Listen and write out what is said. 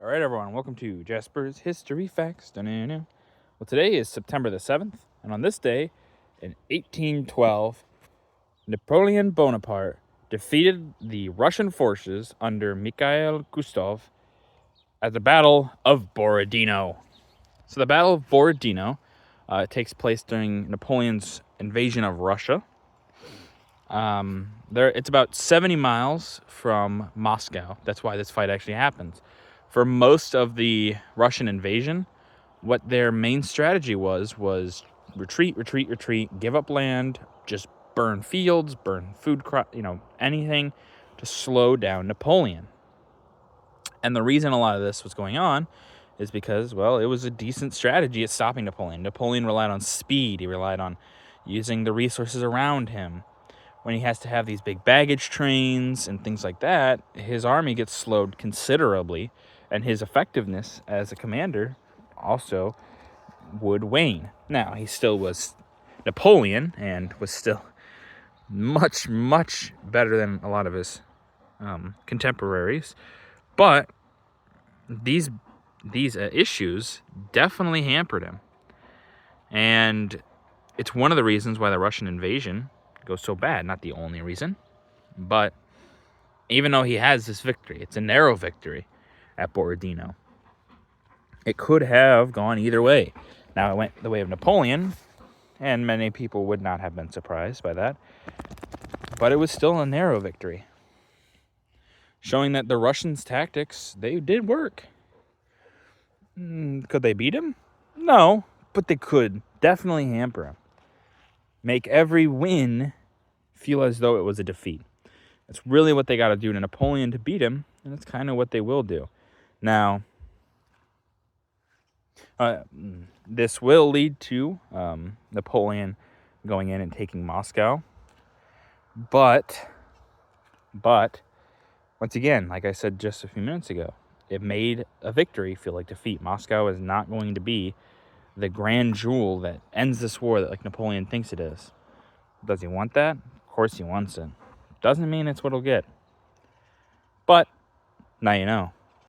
All right, everyone, welcome to Jasper's History Facts. Well, today is September the 7th, and on this day, in 1812, Napoleon Bonaparte defeated the Russian forces under Mikhail Kutuzov at the Battle of Borodino. So the Battle of Borodino takes place during Napoleon's invasion of Russia. It's about 70 miles from Moscow. That's why this fight actually happens. For most of the Russian invasion, what their main strategy was retreat, give up land, just burn fields, burn food, anything to slow down Napoleon. And the reason a lot of this was going on is because, well, it was a decent strategy at stopping Napoleon. Napoleon relied on speed. He relied on using the resources around him. When he has to have these big baggage trains and things like that, his army gets slowed considerably, and his effectiveness as a commander also would wane. Now, he still was Napoleon and was still much, much better than a lot of his contemporaries, but these issues definitely hampered him, and it's one of the reasons why the Russian invasion goes so bad. Not the only reason, but even though he has this victory, it's a narrow victory at Borodino. It could have gone either way. Now, it went the way of Napoleon, and many people would not have been surprised by that, but it was still a narrow victory, showing that the Russians' tactics, they did work. Could they beat him? No, but they could definitely hamper him. Make every win feel as though it was a defeat. That's really what they got to do to Napoleon to beat him, and that's kind of what they will do. Now, this will lead to Napoleon going in and taking Moscow. But, once again, like I said just a few minutes ago, it made a victory feel like defeat. Moscow is not going to be the grand jewel that ends this war that like Napoleon thinks it is. Does he want that? Of course he wants it. Doesn't mean it's what he'll get. But now you know.